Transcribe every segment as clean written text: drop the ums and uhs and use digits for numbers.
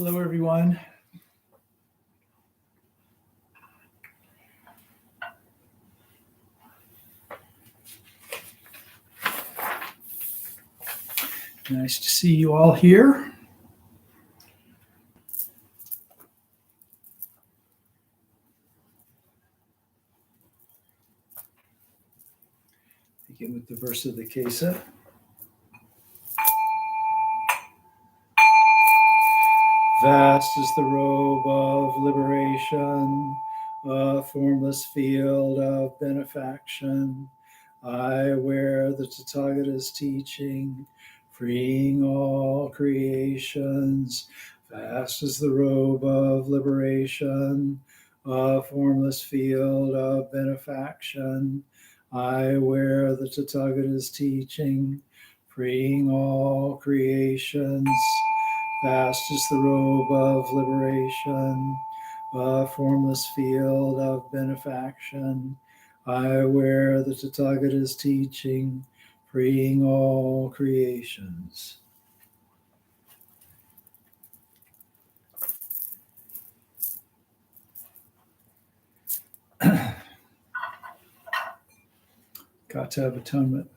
Hello, everyone. Nice to see you all here. Begin with the verse of the Kesa. Vast is the robe of liberation, a formless field of benefaction. I wear the Tathagata's teaching, freeing all creations. Vast is the robe of liberation, a formless field of benefaction. I wear the Tathagata's teaching, freeing all creations. Vast is the robe of liberation, a formless field of benefaction. I wear the Tathagata's teaching, freeing all creations. Kata of Atonement.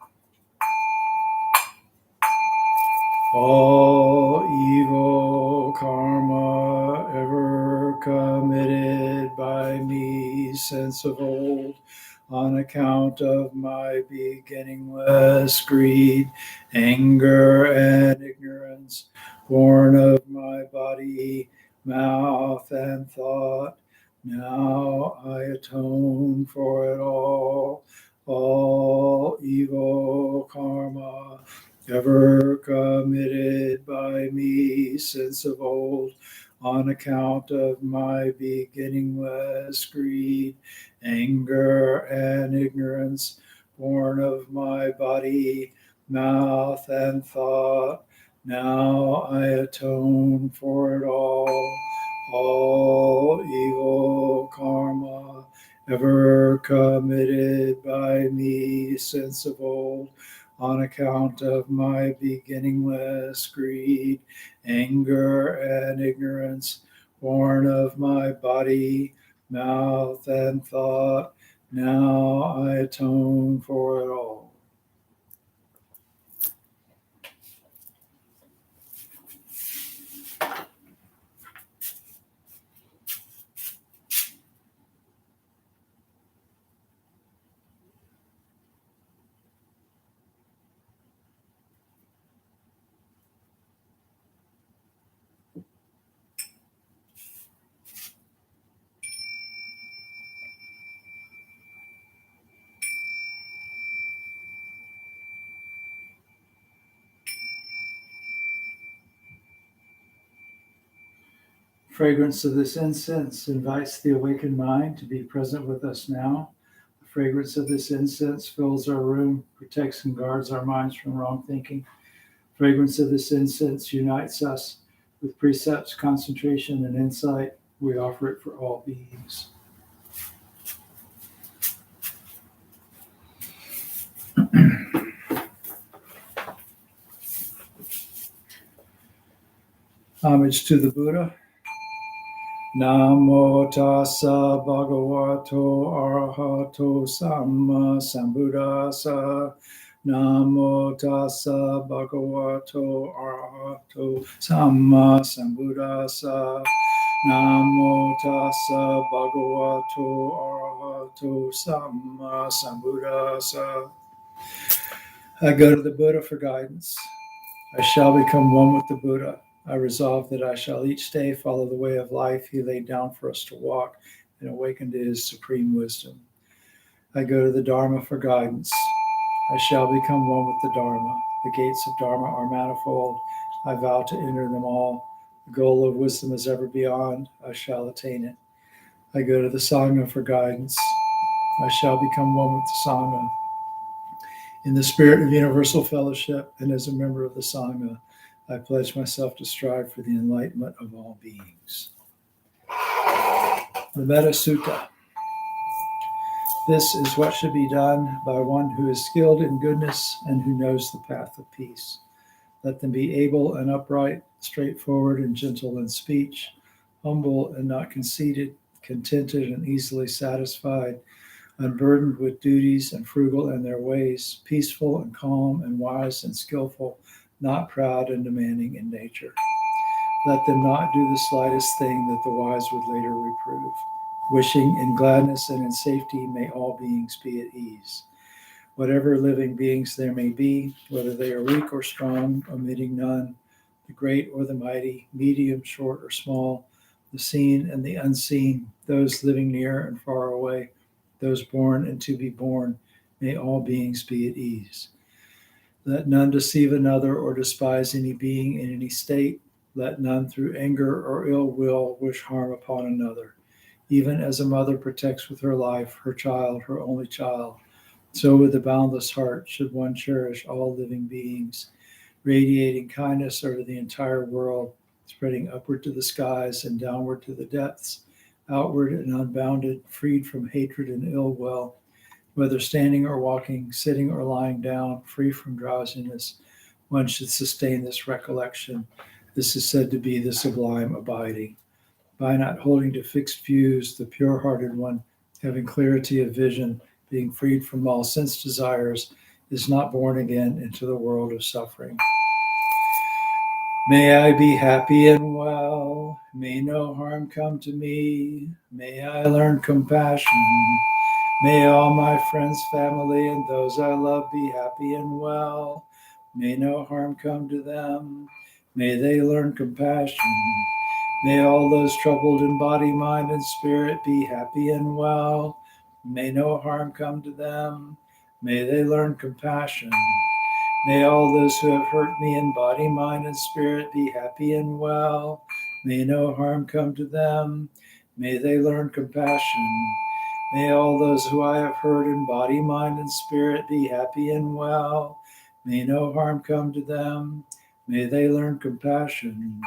All evil karma ever committed by me since of old, on account of my beginningless greed, anger, and ignorance, born of my body, mouth, and thought, now I atone for it all. All evil karma ever committed by me since of old, on account of my beginningless greed, anger, and ignorance, born of my body, mouth, and thought, now I atone for it all. All evil karma ever committed by me since of old, on account of my beginningless greed, anger, and ignorance, born of my body, mouth, and thought, now I atone for it all. Fragrance of this incense invites the awakened mind to be present with us now. The fragrance of this incense fills our room, protects and guards our minds from wrong thinking. Fragrance of this incense unites us with precepts, concentration, and insight. We offer it for all beings. Homage to the Buddha. Namo tassa bhagavato arahato samma sambuddhassa. Namo tassa bhagavato arahato samma sambuddhassa. Namo tassa bhagavato arahato samma sambuddhassa. I go to the Buddha for guidance. I shall become one with the Buddha. I resolve that I shall each day follow the way of life he laid down for us to walk and awaken to his supreme wisdom. I go to the Dharma for guidance. I shall become one with the Dharma. The gates of Dharma are manifold. I vow to enter them all. The goal of wisdom is ever beyond. I shall attain it. I go to the Sangha for guidance. I shall become one with the Sangha. In the spirit of universal fellowship and as a member of the Sangha, I pledge myself to strive for the enlightenment of all beings. The Metta Sutta. This is what should be done by one who is skilled in goodness and who knows the path of peace. Let them be able and upright, straightforward and gentle in speech, humble and not conceited, contented and easily satisfied, unburdened with duties and frugal in their ways, peaceful and calm and wise and skillful, not proud and demanding in nature. Let them not do the slightest thing that the wise would later reprove. Wishing in gladness and in safety, may all beings be at ease. Whatever living beings there may be, whether they are weak or strong, omitting none, the great or the mighty, medium, short, or small, the seen and the unseen, those living near and far away, those born and to be born, may all beings be at ease. Let none deceive another or despise any being in any state. Let none through anger or ill will wish harm upon another. Even as a mother protects with her life her child, her only child, so with a boundless heart should one cherish all living beings, radiating kindness over the entire world, spreading upward to the skies and downward to the depths, outward and unbounded, freed from hatred and ill will, whether standing or walking, sitting or lying down, free from drowsiness. One should sustain this recollection. This is said to be the sublime abiding. By not holding to fixed views, the pure-hearted one, having clarity of vision, being freed from all sense desires, is not born again into the world of suffering. May I be happy and well. May no harm come to me. May I learn compassion. May all my friends, family, and those I love be happy and well. May no harm come to them. May they learn compassion. May all those troubled in body, mind, and spirit be happy and well. May no harm come to them. May they learn compassion. May all those who have hurt me in body, mind, and spirit be happy and well. May no harm come to them. May they learn compassion. May all those who I have hurt in body, mind, and spirit be happy and well. May no harm come to them. May they learn compassion.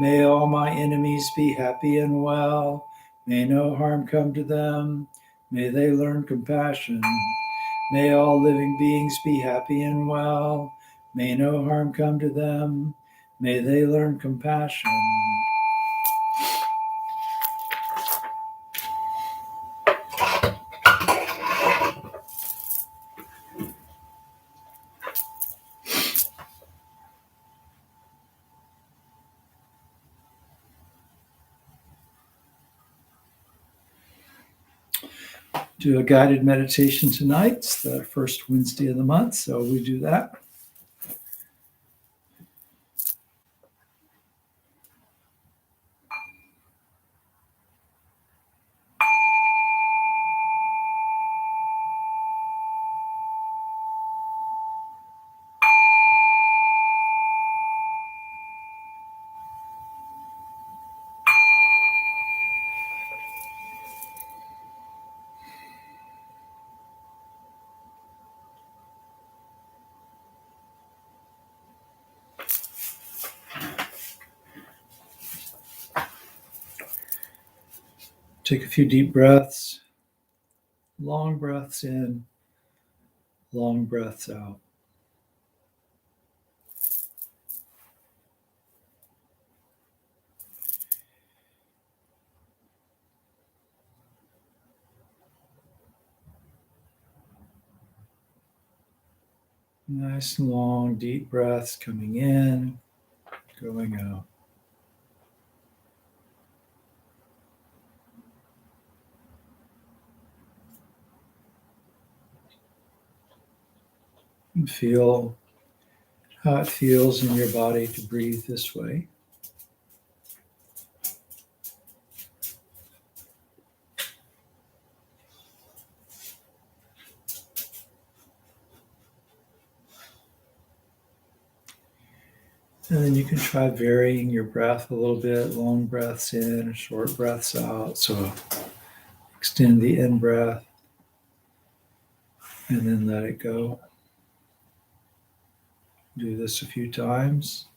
May all my enemies be happy and well. May no harm come to them. May they learn compassion. May all living beings be happy and well. May no harm come to them. May they learn compassion. Do a guided meditation tonight. It's the first Wednesday of the month, so we do that. Take a few deep breaths, long breaths in, long breaths out. Nice and long, deep breaths coming in, going out. And feel how it feels in your body to breathe this way. And then you can try varying your breath a little bit, long breaths in, short breaths out. So extend the in breath and then let it go. Do this a few times.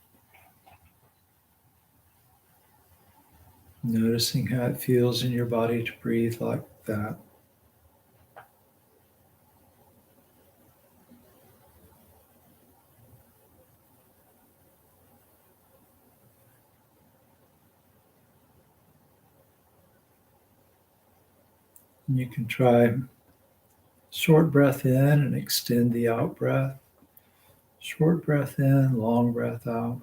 Noticing how it feels in your body to breathe like that. And you can try short breath in and extend the out breath. Short breath in, long breath out.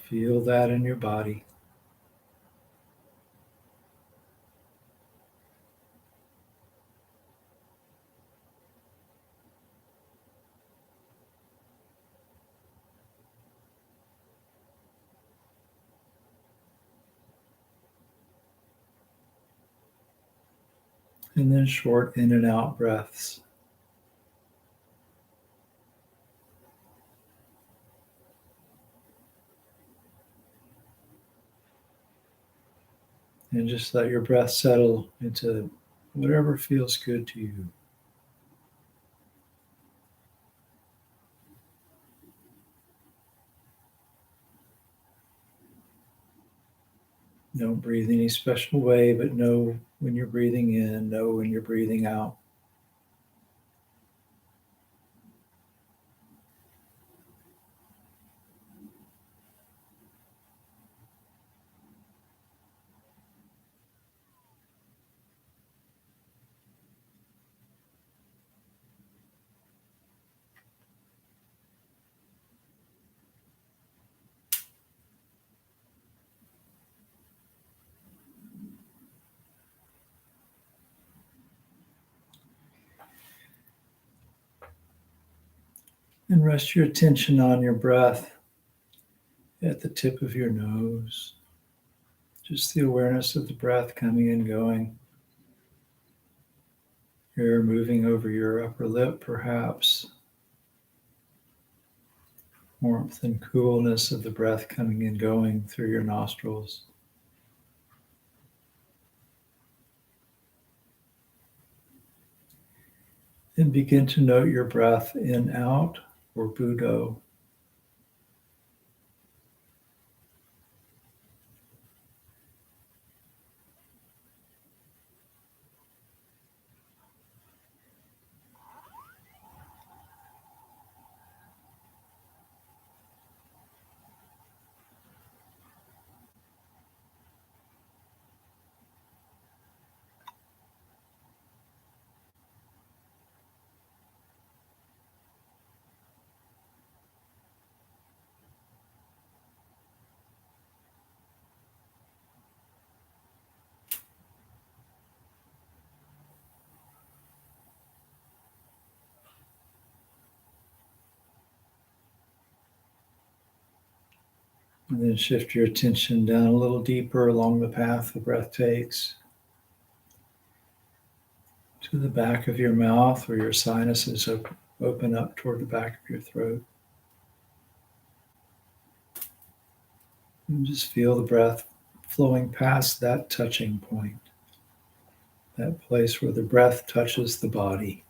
Feel that in your body. And then short in and out breaths. And just let your breath settle into whatever feels good to you. Don't breathe any special way, but know when you're breathing in, know when you're breathing out. And rest your attention on your breath at the tip of your nose. Just the awareness of the breath coming and going. Air moving over your upper lip, perhaps. Warmth and coolness of the breath coming and going through your nostrils. And begin to note your breath in, out, or Budo. And then shift your attention down a little deeper along the path the breath takes to the back of your mouth where your sinuses open up toward the back of your throat. And just feel the breath flowing past that touching point, that place where the breath touches the body.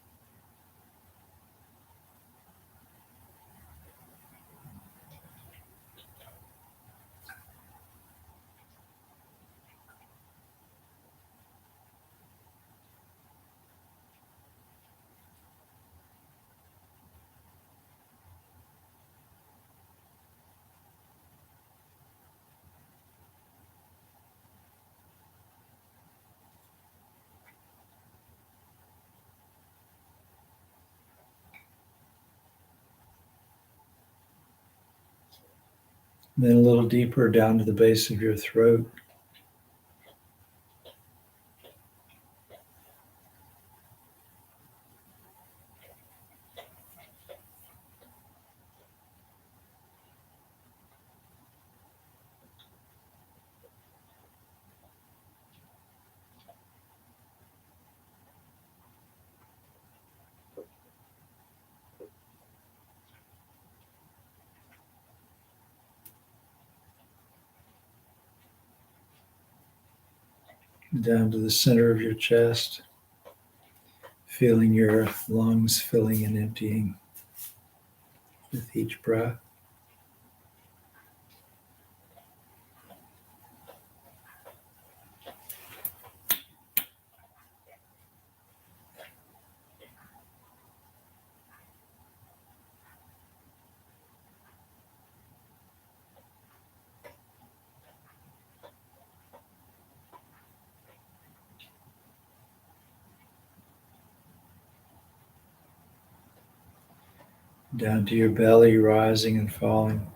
And then a little deeper down to the base of your throat. Down to the center of your chest, feeling your lungs filling and emptying with each breath. down to your belly, rising and falling.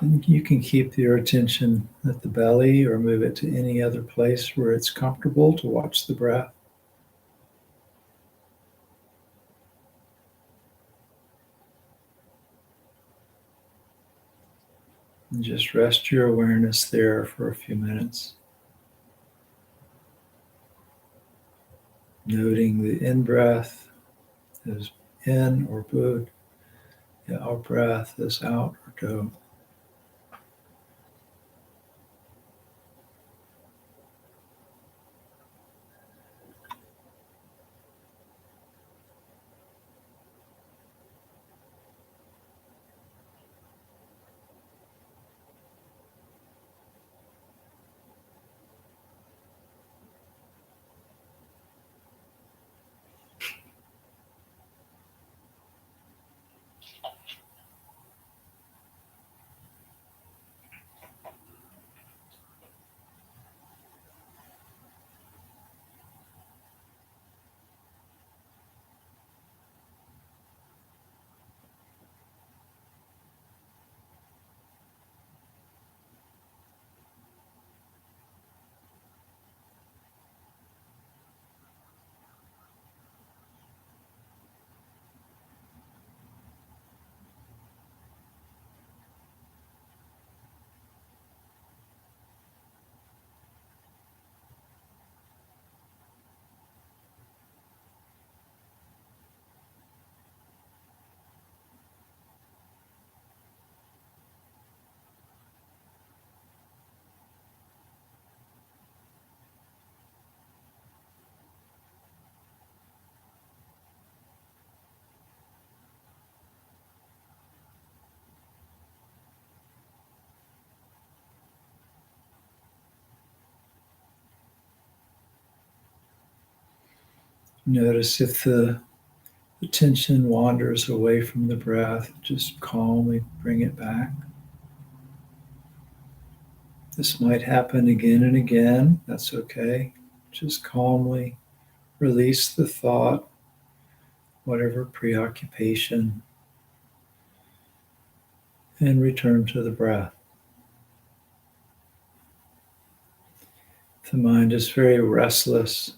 And you can keep your attention at the belly or move it to any other place where it's comfortable to watch the breath. And just rest your awareness there for a few minutes, noting the in-breath as in or good, the out-breath as out or go. Notice if the attention wanders away from the breath, just calmly bring it back. This might happen again and again. That's okay. Just calmly release the thought, whatever preoccupation, and return to the breath. If the mind is very restless,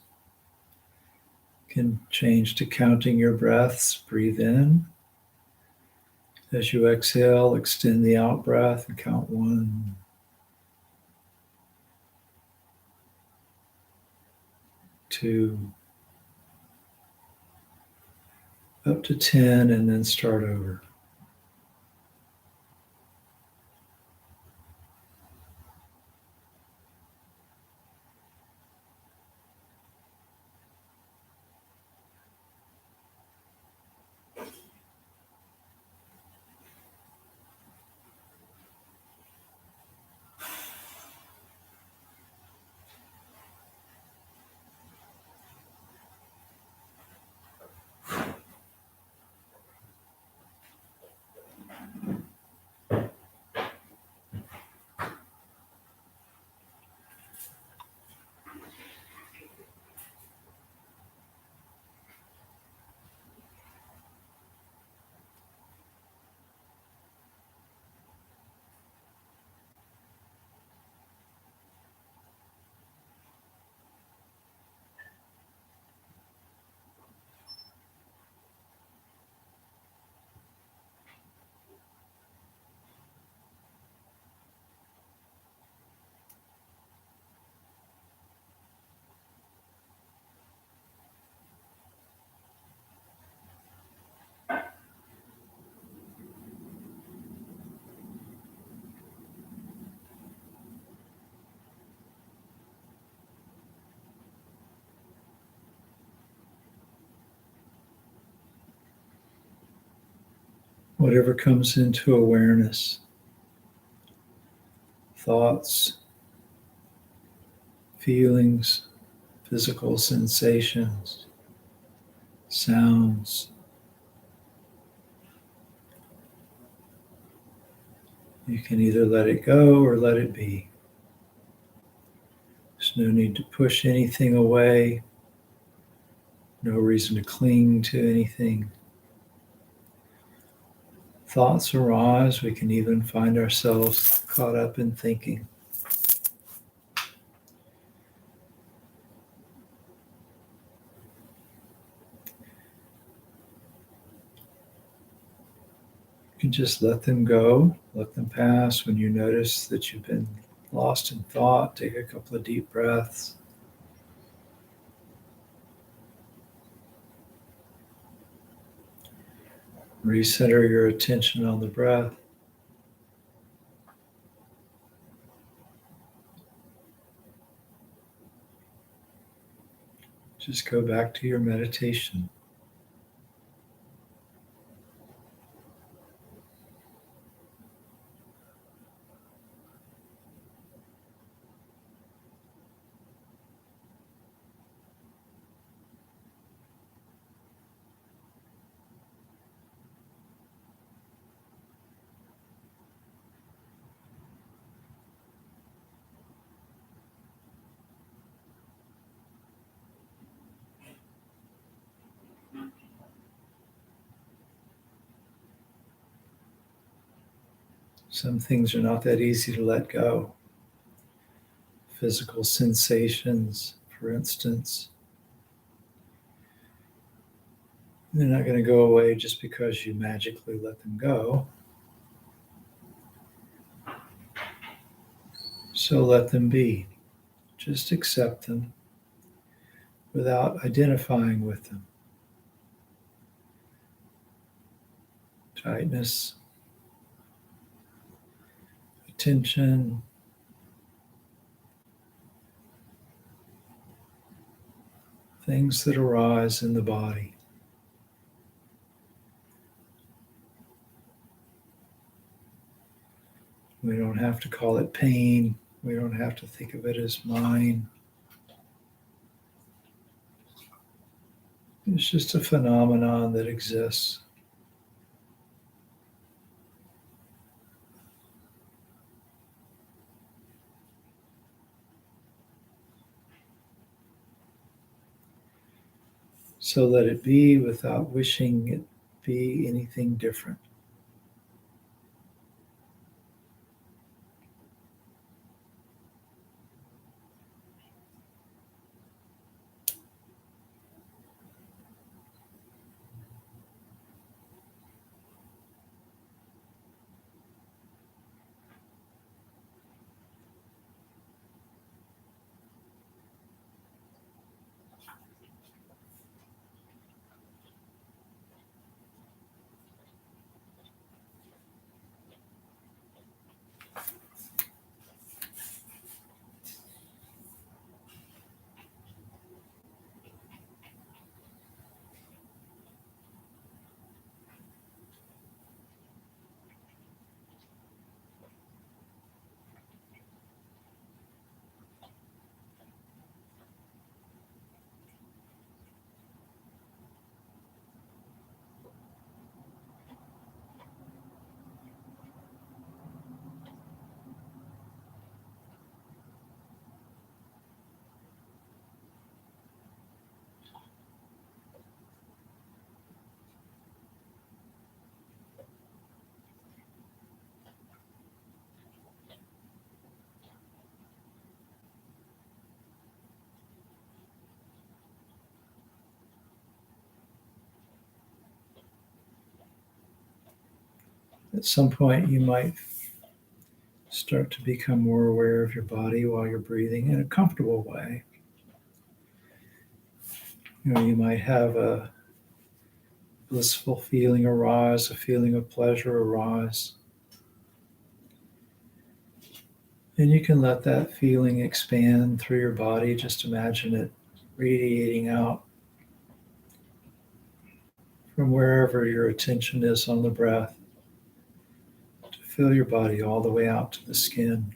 you can change to counting your breaths. Breathe in. As you exhale, extend the out breath and count 1, 2, up to 10, and then start over. Whatever comes into awareness, thoughts, feelings, physical sensations, sounds, you can either let it go or let it be. There's no need to push anything away, no reason to cling to anything. Thoughts arise, we can even find ourselves caught up in thinking. You can just let them go, let them pass. When you notice that you've been lost in thought, take a couple of deep breaths. Recenter your attention on the breath. Just go back to your meditation. Some things are not that easy to let go. Physical sensations, for instance, they're not going to go away just because you magically let them go. So let them be. Just accept them without identifying with them. Tightness, tension, things that arise in the body. We don't have to call it pain. We don't have to think of it as mine. It's just a phenomenon that exists. So let it be without wishing it be anything different. At some point, you might start to become more aware of your body while you're breathing in a comfortable way. You might have a blissful feeling arise, a feeling of pleasure arise. And you can let that feeling expand through your body. Just imagine it radiating out from wherever your attention is on the breath. Feel your body all the way out to the skin.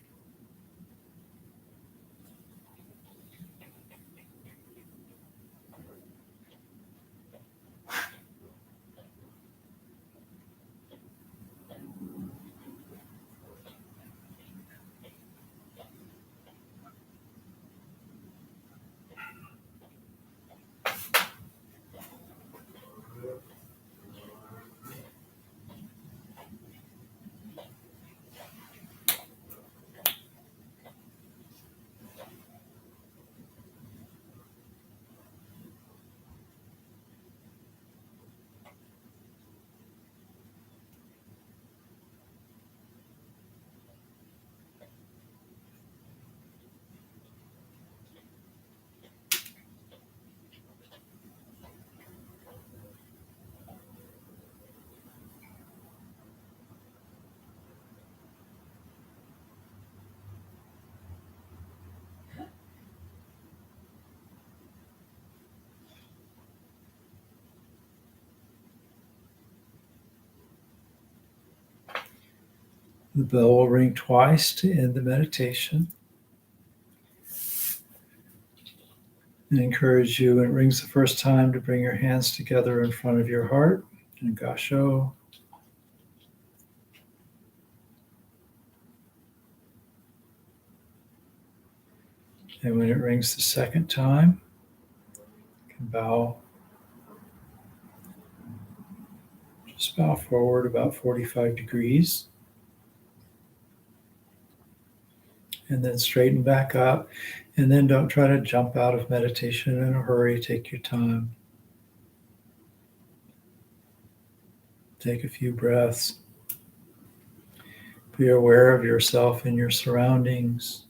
The bell will ring twice to end the meditation. I encourage you, when it rings the first time, to bring your hands together in front of your heart in Gasho. And when it rings the second time, you can bow. Just bow forward about 45 degrees. And then straighten back up. And then don't try to jump out of meditation in a hurry. Take your time. Take a few breaths. Be aware of yourself and your surroundings.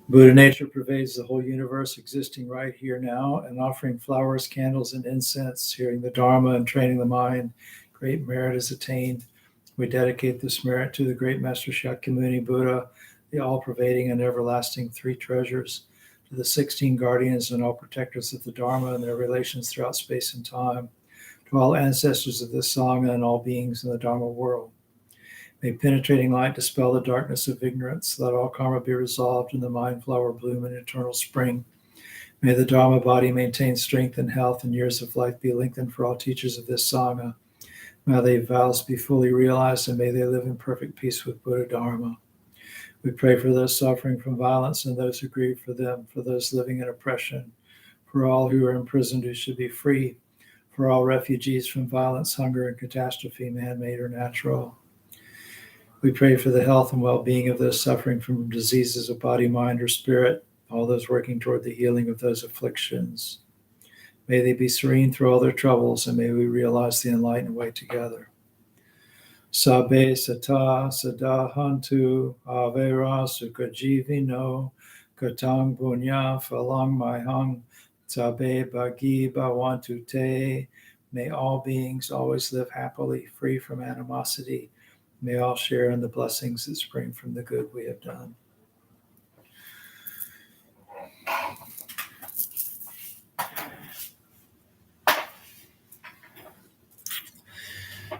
Buddha nature pervades the whole universe, existing right here now, and offering flowers, candles, and incense, hearing the Dharma and training the mind. Great merit is attained. We dedicate this merit to the great Master Shakyamuni Buddha, the all-pervading and everlasting three treasures, to the 16 guardians and all protectors of the Dharma and their relations throughout space and time, to all ancestors of this Sangha and all beings in the Dharma world. May penetrating light dispel the darkness of ignorance. Let all karma be resolved and the mind flower bloom in eternal spring. May the Dharma body maintain strength and health, and years of life be lengthened for all teachers of this Sangha. May their vows be fully realized, and may they live in perfect peace with Buddha Dharma. We pray for those suffering from violence and those who grieve for them, for those living in oppression, for all who are imprisoned who should be free, for all refugees from violence, hunger, and catastrophe, man-made or natural. We pray for the health and well-being of those suffering from diseases of body, mind, or spirit, all those working toward the healing of those afflictions. May they be serene through all their troubles, and may we realize the enlightened way together. Sabe sata sadahantu avera sukajivino katang punya phalang maihang sabe bagi bhavantu te. May all beings always live happily, free from animosity. May all share in the blessings that spring from the good we have done.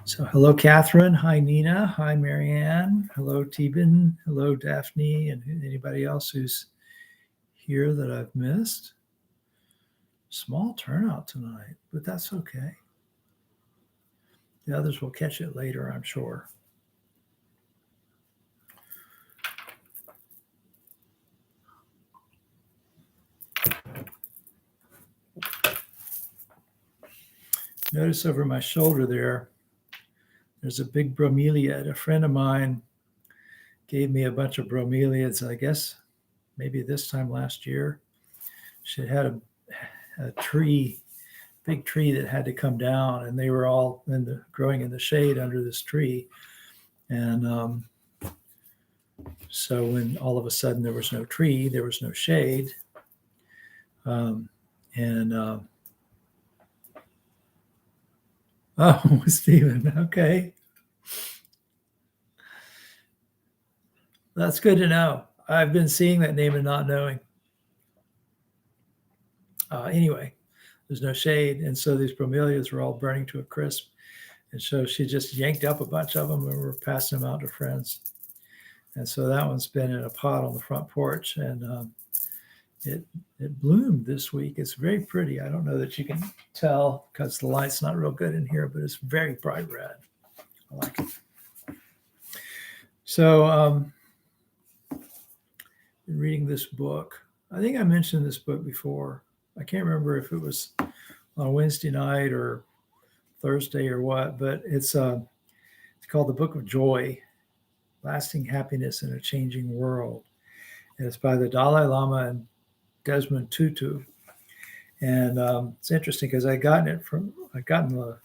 So hello, Catherine. Hi, Nina. Hi, Marianne. Hello, Tebin. Hello, Daphne, and anybody else who's here that I've missed. Small turnout tonight, but that's okay. The others will catch it later, I'm sure. Notice over my shoulder there's a big bromeliad. A friend of mine gave me a bunch of bromeliads, I guess, maybe this time last year. She had a tree, big tree that had to come down, and they were all growing in the shade under this tree. And so when all of a sudden there was no tree, there was no shade. Oh, Stephen, okay. That's good to know. I've been seeing that name and not knowing. Anyway, there's no shade. And so these bromeliads were all burning to a crisp. And so she just yanked up a bunch of them and we're passing them out to friends. And so that one's been in a pot on the front porch, and it bloomed this week. It's very pretty. I don't know that you can tell because the light's not real good in here, but it's very bright red. I like it. So reading this book. I think I mentioned this book before. I can't remember if it was on Wednesday night or Thursday or what, but it's called The Book of Joy, Lasting Happiness in a Changing World. And it's by the Dalai Lama and Desmond Tutu. And it's interesting because I gotten the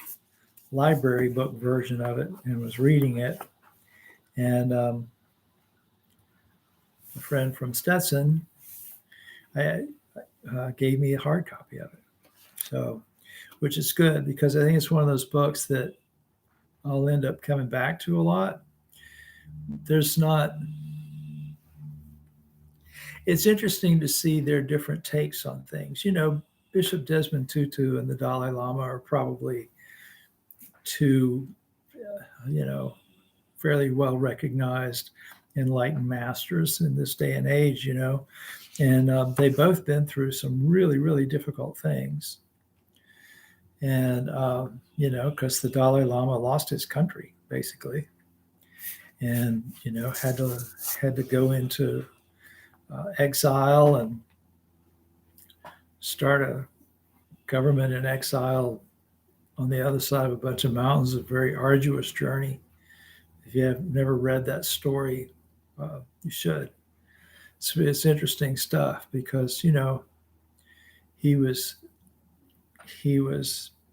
library book version of it and was reading it. And a friend from Stetson gave me a hard copy of it. So, which is good because I think it's one of those books that I'll end up coming back to a lot. It's interesting to see their different takes on things. You know, Bishop Desmond Tutu and the Dalai Lama are probably two, fairly well recognized enlightened masters in this day and age, and they've both been through some really, really difficult things. And, because the Dalai Lama lost his country, basically, and, had to go into exile and start a government in exile on the other side of a bunch of mountains, a very arduous journey. If you have never read that story, you should. It's interesting stuff because, he was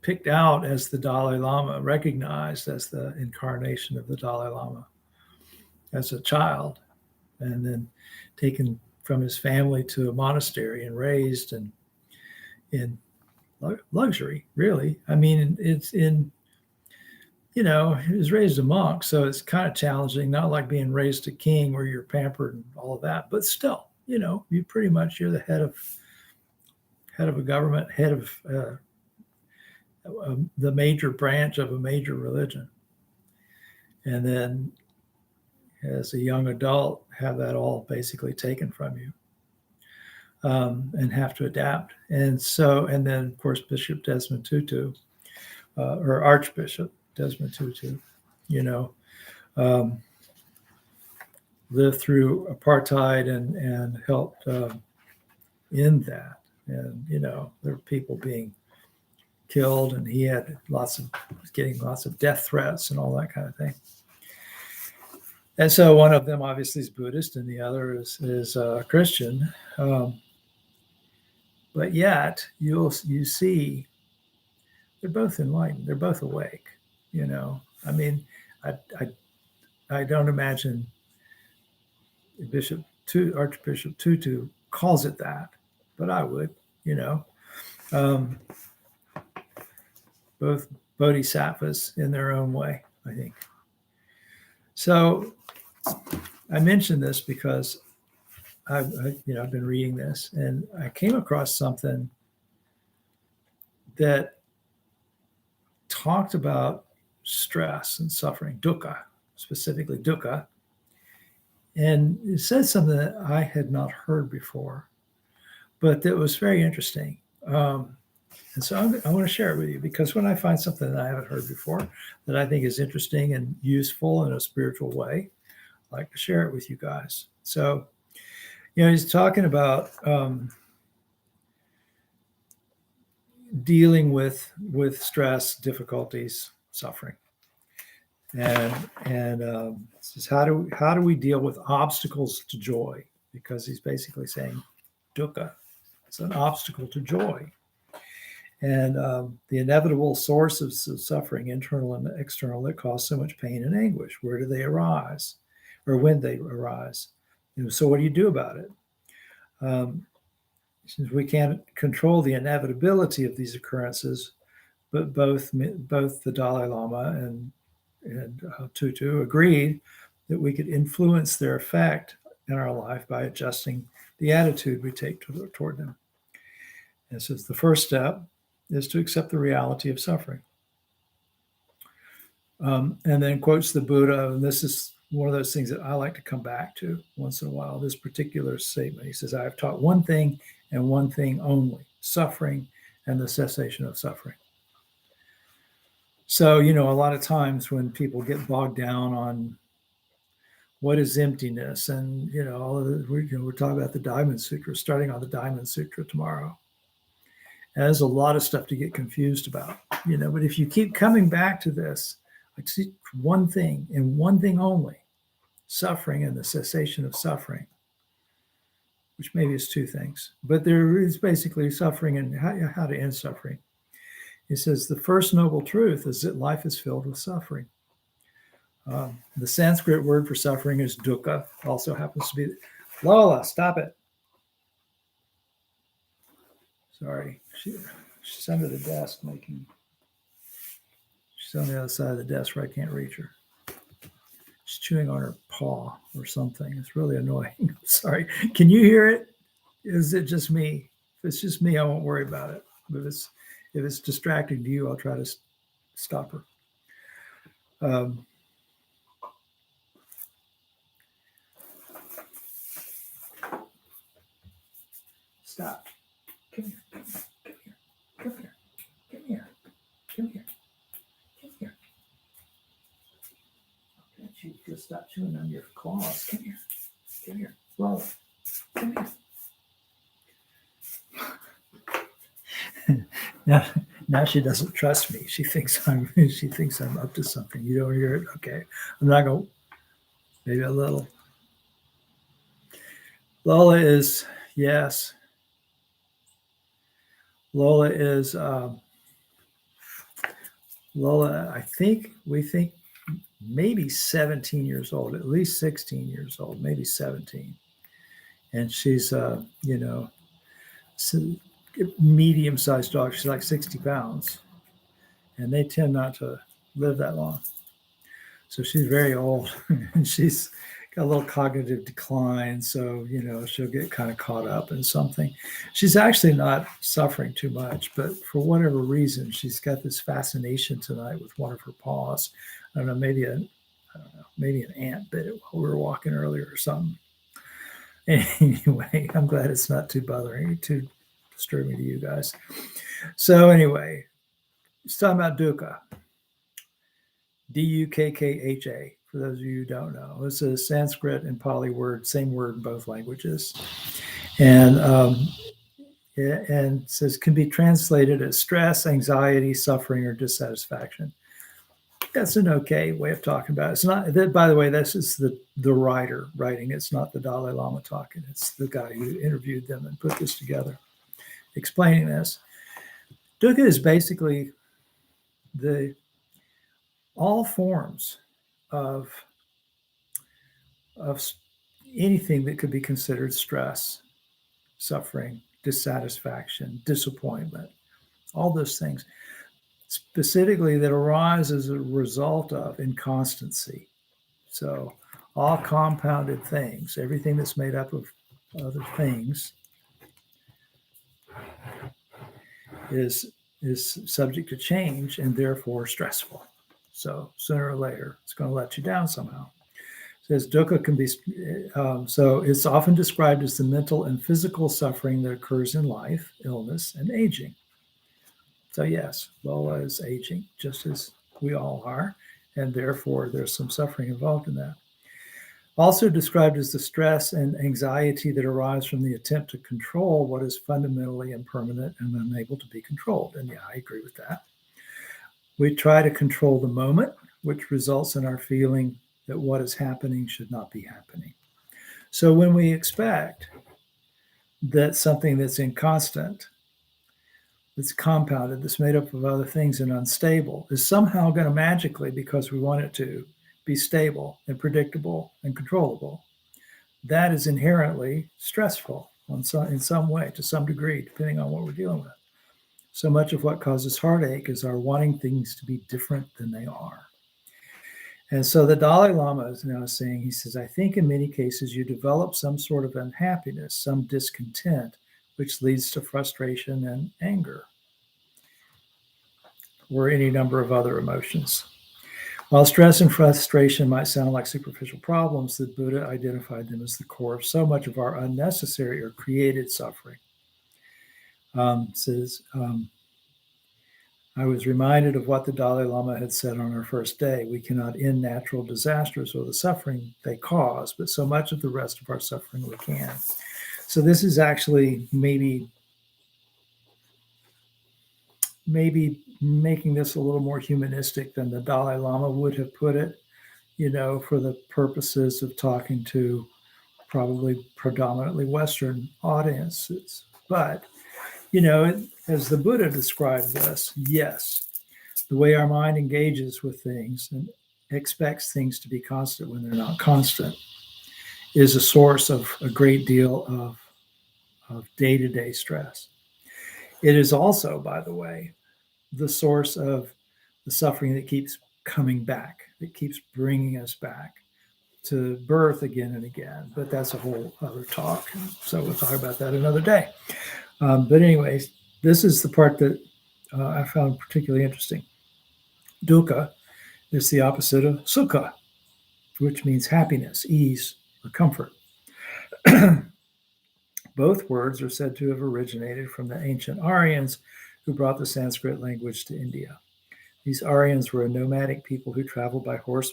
picked out as the Dalai Lama, recognized as the incarnation of the Dalai Lama as a child, and then taken from his family to a monastery and raised in luxury, really. I mean, he was raised a monk, so it's kind of challenging, not like being raised a king where you're pampered and all of that, but still, you're the head of a government, head of the major branch of a major religion. And then as a young adult, have that all basically taken from you, and have to adapt. And then of course, Bishop Desmond Tutu, or Archbishop Desmond Tutu, lived through apartheid and helped end that. And, there were people being killed, and he had getting lots of death threats and all that kind of thing. And so one of them obviously is Buddhist, and the other is Christian. But yet you see they're both enlightened. They're both awake. I mean, I don't imagine Archbishop Tutu calls it that, but I would. Both bodhisattvas in their own way, I think. So I mentioned this because I've been reading this, and I came across something that talked about stress and suffering, dukkha, specifically dukkha. And it said something that I had not heard before, but that was very interesting. And so I want to share it with you, because when I find something that I haven't heard before that I think is interesting and useful in a spiritual way, I like to share it with you guys. So, he's talking about dealing with stress, difficulties, suffering, and says how do we deal with obstacles to joy? Because he's basically saying dukkha is an obstacle to joy. And the inevitable source of suffering, internal and external, that cause so much pain and anguish. Where do they arise, or when they arise? So what do you do about it? Since we can't control the inevitability of these occurrences, but both the Dalai Lama and Tutu agreed that we could influence their effect in our life by adjusting the attitude we take toward them. And so the first step is to accept the reality of suffering. And then quotes the Buddha, and this is one of those things that I like to come back to once in a while, this particular statement. He says, I have taught one thing and one thing only, suffering and the cessation of suffering. So, a lot of times when people get bogged down on what is emptiness, and, all of the, we're talking about the Diamond Sutra, starting on the Diamond Sutra tomorrow. And there's a lot of stuff to get confused about, but if you keep coming back to this, I see one thing and one thing only, suffering and the cessation of suffering, which maybe is two things, but there is basically suffering and how to end suffering. He says the first noble truth is that life is filled with suffering. The Sanskrit word for suffering is dukkha, also happens to be, Lola, stop it. Sorry, she's under the desk she's on the other side of the desk where I can't reach her. She's chewing on her paw or something. It's really annoying. Sorry. Can you hear it? Is it just me? If it's just me, I won't worry about it. But if it's distracting to you, I'll try to stop her. Stop. Come here. Come here. Come here. Come here. Come here. Can't you just stop chewing on your claws? Come here. Come here. Lola. Come here. Now she doesn't trust me. She thinks I'm up to something. You don't hear it? Okay. I'm not going, maybe a little. Lola is, yes. Lola is, we think maybe 17 years old, at least 16 years old, maybe 17. And she's, medium-sized dog. She's like 60 pounds. And they tend not to live that long. So she's very old and she's got a little cognitive decline. So, she'll get kind of caught up in something. She's actually not suffering too much, but for whatever reason, she's got this fascination tonight with one of her paws. I don't know, maybe an ant bit it while we were walking earlier or something. Anyway, I'm glad it's not too disturbing to you guys. So anyway, it's talking about dukkha. Dukkha, for those of you who don't know. It's a Sanskrit and Pali word, same word in both languages. And it says can be translated as stress, anxiety, suffering, or dissatisfaction. That's an okay way of talking about it. It's not, by the way, this is the writer writing. It's not the Dalai Lama talking. It's the guy who interviewed them and put this together, explaining this. Dukkha is basically all forms of anything that could be considered stress, suffering, dissatisfaction, disappointment, all those things, specifically that arise as a result of inconstancy. So all compounded things, everything that's made up of other things is subject to change and therefore stressful. So sooner or later, it's going to let you down somehow. It says dukkha can be, so it's often described as the mental and physical suffering that occurs in life, illness, and aging. So yes, Lola is aging, just as we all are, and therefore there's some suffering involved in that. Also described as the stress and anxiety that arise from the attempt to control what is fundamentally impermanent and unable to be controlled. And yeah, I agree with that. We try to control the moment, which results in our feeling that what is happening should not be happening. So when we expect that something that's inconstant that's compounded, that's made up of other things and unstable, is somehow going to magically, because we want it to, be stable and predictable and controllable. That is inherently stressful in some way, to some degree, depending on what we're dealing with. So much of what causes heartache is our wanting things to be different than they are. And so the Dalai Lama is now saying, he says, I think in many cases you develop some sort of unhappiness, some discontent, which leads to frustration and anger, or any number of other emotions. While stress and frustration might sound like superficial problems, the Buddha identified them as the core of so much of our unnecessary or created suffering. Says, I was reminded of what the Dalai Lama had said on our first day. We cannot end natural disasters or the suffering they cause, but so much of the rest of our suffering we can. So this is actually maybe making this a little more humanistic than the Dalai Lama would have put it, for the purposes of talking to probably predominantly Western audiences. But, as the Buddha described this, yes, the way our mind engages with things and expects things to be constant when they're not constant is a source of a great deal of day-to-day stress. It is also, by the way, the source of the suffering that keeps coming back, that keeps bringing us back to birth again and again. But that's a whole other talk. So we'll talk about that another day. But anyways, this is the part that I found particularly interesting. Dukkha is the opposite of sukha, which means happiness, ease, or comfort. Both words are said to have originated from the ancient Aryans who brought the Sanskrit language to India. These Aryans were a nomadic people who traveled by horse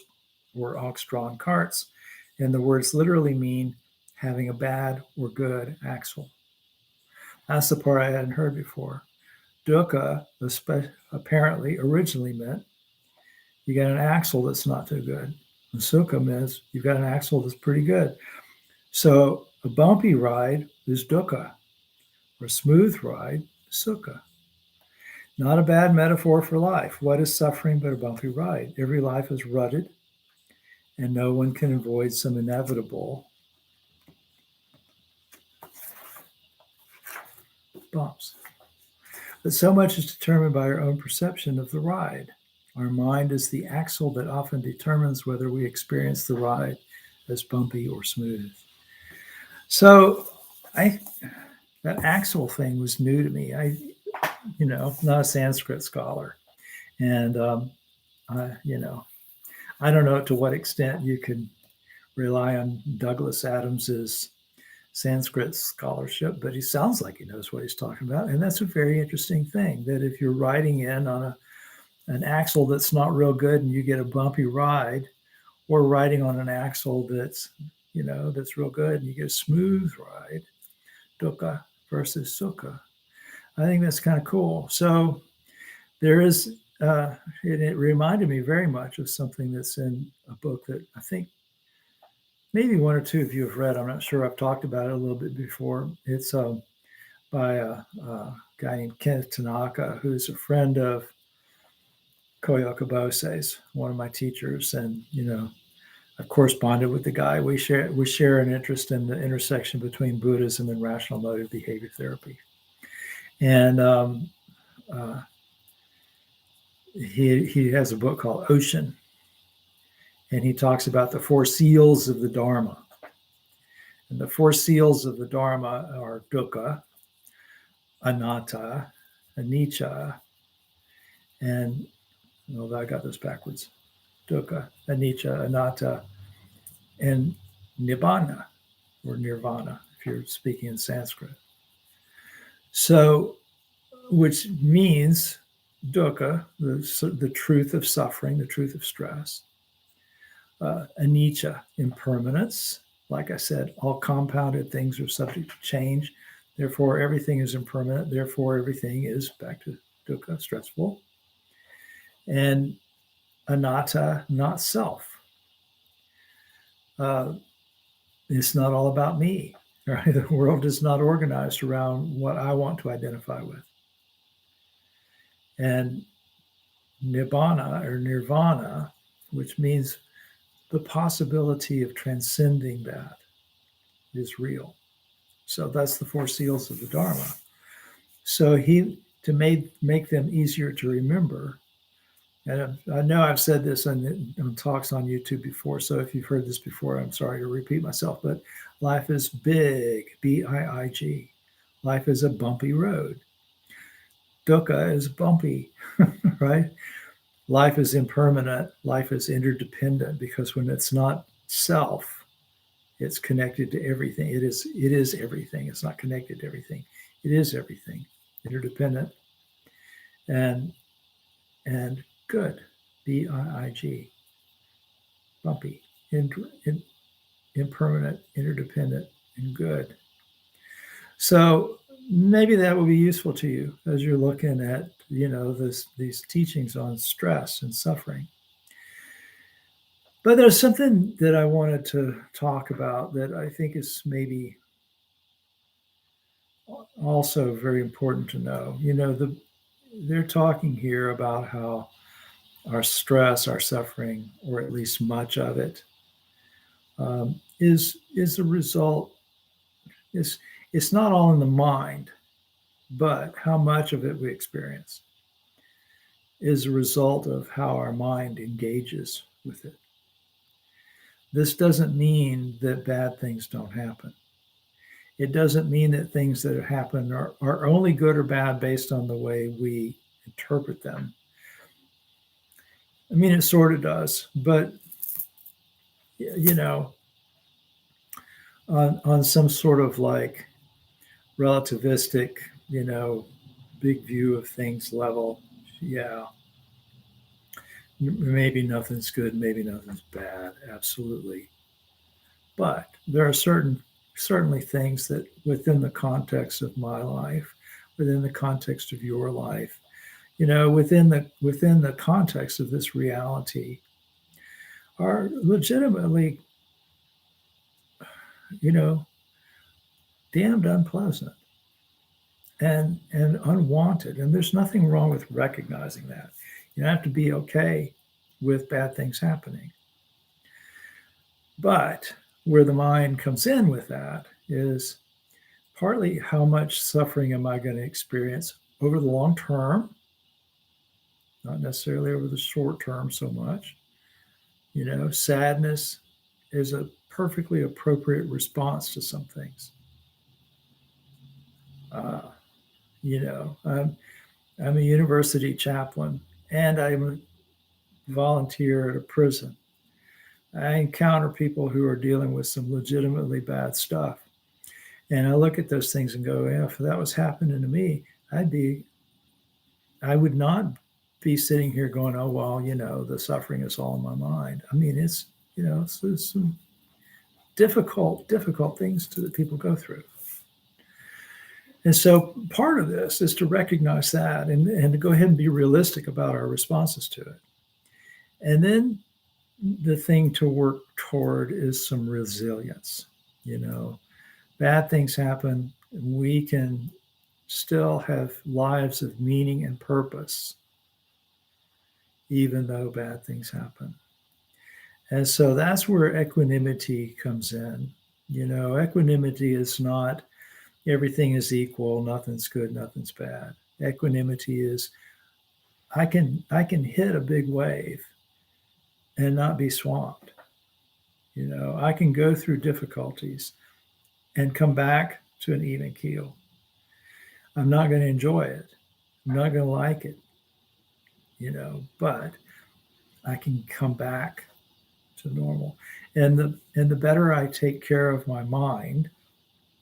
or ox-drawn carts, and the words literally mean having a bad or good axle. That's the part I hadn't heard before. Dukkha apparently originally meant you got an axle that's not too good. And sukha means you've got an axle that's pretty good. So a bumpy ride is dukkha, or a smooth ride is sukha. Not a bad metaphor for life. What is suffering but a bumpy ride? Every life is rutted, and no one can avoid some inevitable bumps. But so much is determined by our own perception of the ride. Our mind is the axle that often determines whether we experience the ride as bumpy or smooth. So that axle thing was new to me. Not a Sanskrit scholar. And, I don't know to what extent you can rely on Douglas Adams's Sanskrit scholarship, but he sounds like he knows what he's talking about. And that's a very interesting thing, that if you're riding in on an axle that's not real good and you get a bumpy ride, or riding on an axle that's real good and you get a smooth ride, dukkha versus sukha. I think that's kind of cool. So there is, it reminded me very much of something that's in a book that I think maybe one or two of you have read. I'm not sure. I've talked about it a little bit before. It's by a guy named Kenneth Tanaka, who's a friend of Koyoko Bose's, one of my teachers. And, I've corresponded with the guy. We share an interest in the intersection between Buddhism and rational motive behavior therapy. And he has a book called Ocean, and he talks about the four seals of the Dharma. And the four seals of the Dharma are dukkha, anatta, anicca, and I got this backwards. Dukkha, anicca, anatta, and nibbana, or nirvana, if you're speaking in Sanskrit. So, which means dukkha, the truth of suffering, the truth of stress. Anicca, impermanence. Like I said, all compounded things are subject to change. Therefore, everything is impermanent. Therefore, everything is, back to dukkha, stressful. And anatta, not self. It's not all about me. Right? The world is not organized around what I want to identify with. And nibbana or nirvana, which means the possibility of transcending that, is real. So that's the four seals of the Dharma. So to make them easier to remember, and I know I've said this on talks on YouTube before, so if you've heard this before, I'm sorry to repeat myself, but life is big, B-I-I-G. Life is a bumpy road. Dukkha is bumpy, right? Life is impermanent. Life is interdependent, because when it's not self, it's connected to everything. It is everything. It's not connected to everything. It is everything. Interdependent and good. B-I-I-G. Bumpy. Impermanent, interdependent, and good. So maybe that will be useful to you as you're looking at, these teachings on stress and suffering. But there's something that I wanted to talk about that I think is maybe also very important to know. They're talking here about how our stress, our suffering, or at least much of it, is a result. It's not all in the mind, but how much of it we experience is a result of how our mind engages with it. This doesn't mean that bad things don't happen. It doesn't mean that things that happen are only good or bad based on the way we interpret them. I mean, it sort of does, but on some sort of like relativistic, big view of things level, yeah, maybe nothing's good, maybe nothing's bad, absolutely. But there are certainly things that within the context of my life, within the context of your life, within the context of this reality, are legitimately, damned unpleasant and unwanted. And there's nothing wrong with recognizing that. You don't have to be okay with bad things happening. But where the mind comes in with that is partly how much suffering am I going to experience over the long term, not necessarily over the short term so much. Sadness is a perfectly appropriate response to some things. I'm a university chaplain, and I'm a volunteer at a prison. I encounter people who are dealing with some legitimately bad stuff. And I look at those things and go, yeah, if that was happening to me, I would not be sitting here going, oh, well, the suffering is all in my mind. I mean, it's some difficult things that people go through. And so part of this is to recognize that and to go ahead and be realistic about our responses to it. And then the thing to work toward is some resilience. Bad things happen. We can still have lives of meaning and purpose, even though bad things happen. And so that's where equanimity comes in. Equanimity is not everything is equal, nothing's good, nothing's bad. Equanimity is I can hit a big wave and not be swamped. I can go through difficulties and come back to an even keel. I'm not going to enjoy it. I'm not going to like it, but I can come back to normal. And the better I take care of my mind,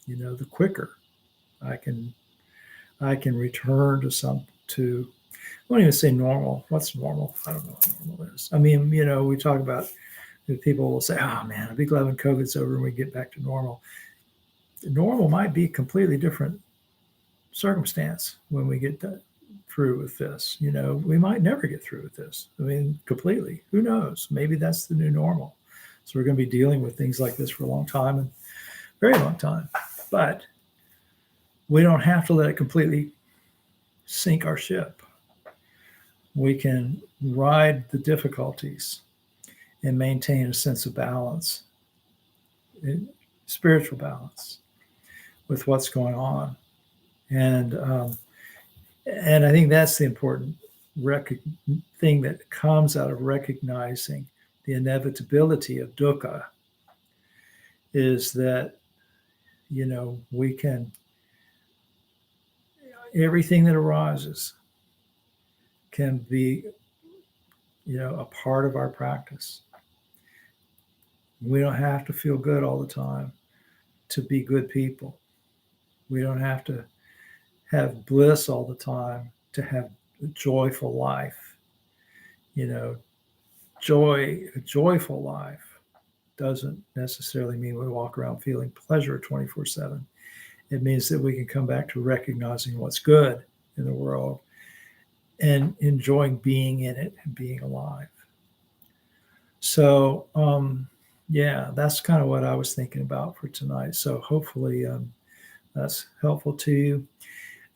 the quicker I can return to I won't even say normal. What's normal? I don't know what normal is. I mean, we talk about people will say, oh man, I'll be glad when COVID's over and we get back to normal. Normal might be a completely different circumstance when we get through with this. We might never get through with this. I mean, completely. Who knows? Maybe that's the new normal. So we're going to be dealing with things like this for a long time, and very long time. But we don't have to let it completely sink our ship. we can ride the difficulties and maintain a sense of balance, spiritual balance with what's going on. And I think that's the important thing that comes out of recognizing the inevitability of dukkha, is that, we can, everything that arises can be, a part of our practice. We don't have to feel good all the time to be good people. We don't have to have bliss all the time to have a joyful life. A joyful life doesn't necessarily mean we walk around feeling pleasure 24/7. It means that we can come back to recognizing what's good in the world and enjoying being in it and being alive. So, that's kind of what I was thinking about for tonight. So hopefully that's helpful to you.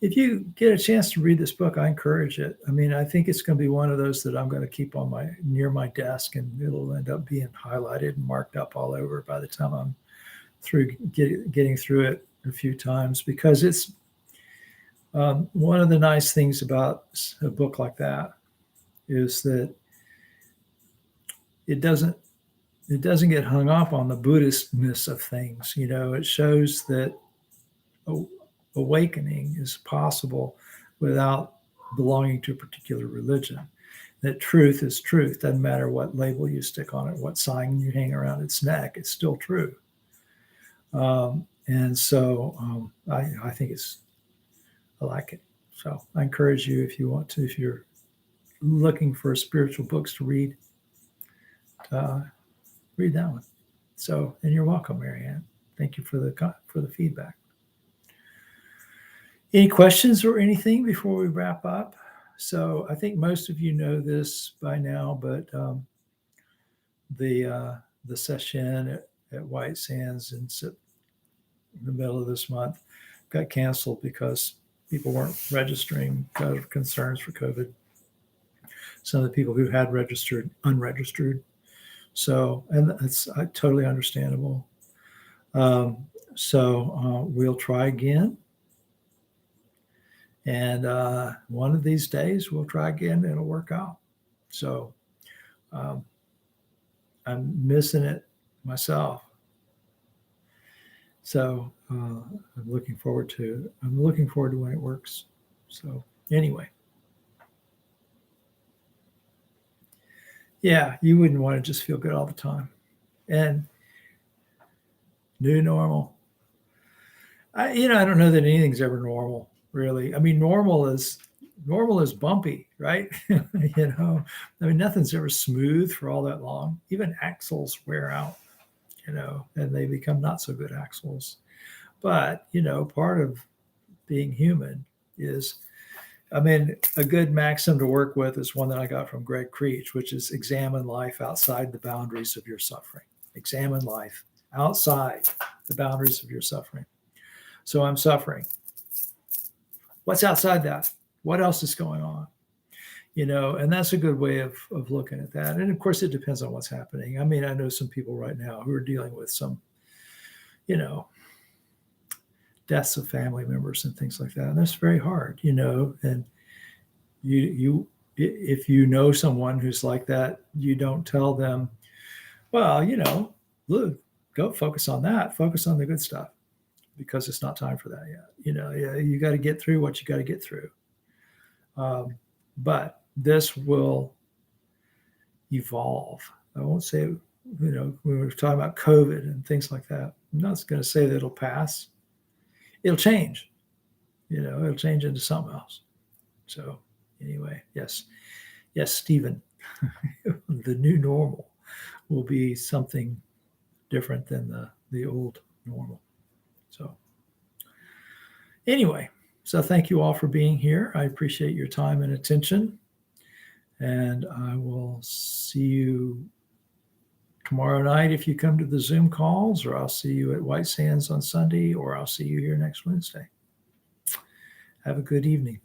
If you get a chance to read this book, I encourage it. I mean, I think it's going to be one of those that I'm going to keep on near my desk, and it'll end up being highlighted and marked up all over by the time I'm through getting through it a few times, because it's one of the nice things about a book like that is that it doesn't get hung up on the Buddhistness of things. It shows that awakening is possible without belonging to a particular religion. That truth is truth. Doesn't matter what label you stick on it, what sign you hang around its neck, it's still true. And so I think I like it. So I encourage you, if you want to, if you're looking for spiritual books to read, read that one. So, and you're welcome, Marianne. Thank you for the feedback. Any questions or anything before we wrap up? So I think most of you know this by now, but the session at White Sands in the middle of this month got canceled because people weren't registering because of concerns for COVID. Some of the people who had registered, unregistered. So, and that's totally understandable. So we'll try again. And one of these days we'll try again. It'll work out. So I'm missing it myself. So I'm looking forward to when it works. So anyway. Yeah, you wouldn't want to just feel good all the time. And new normal. I don't know that anything's ever normal, really. I mean, normal is bumpy, right? Nothing's ever smooth for all that long. Even axles wear out, and they become not so good axles. But, part of being human is, a good maxim to work with is one that I got from Greg Creech, which is examine life outside the boundaries of your suffering. Examine life outside the boundaries of your suffering. So I'm suffering. What's outside that? What else is going on? And that's a good way of looking at that. And of course, it depends on what's happening. I know some people right now who are dealing with some, deaths of family members and things like that. And that's very hard, and you if you know someone who's like that, you don't tell them, well, look, go focus on that, focus on the good stuff, because it's not time for that yet. You got to get through what you got to get through. But this will evolve. I won't say, when we're talking about COVID and things like that, I'm not going to say that it'll pass. It'll change, it'll change into something else. So anyway, yes, Stephen, the new normal will be something different than the old normal. So anyway, so thank you all for being here. I appreciate your time and attention, and I will see you tomorrow night if you come to the Zoom calls, or I'll see you at White Sands on Sunday, or I'll see you here next Wednesday. Have a good evening.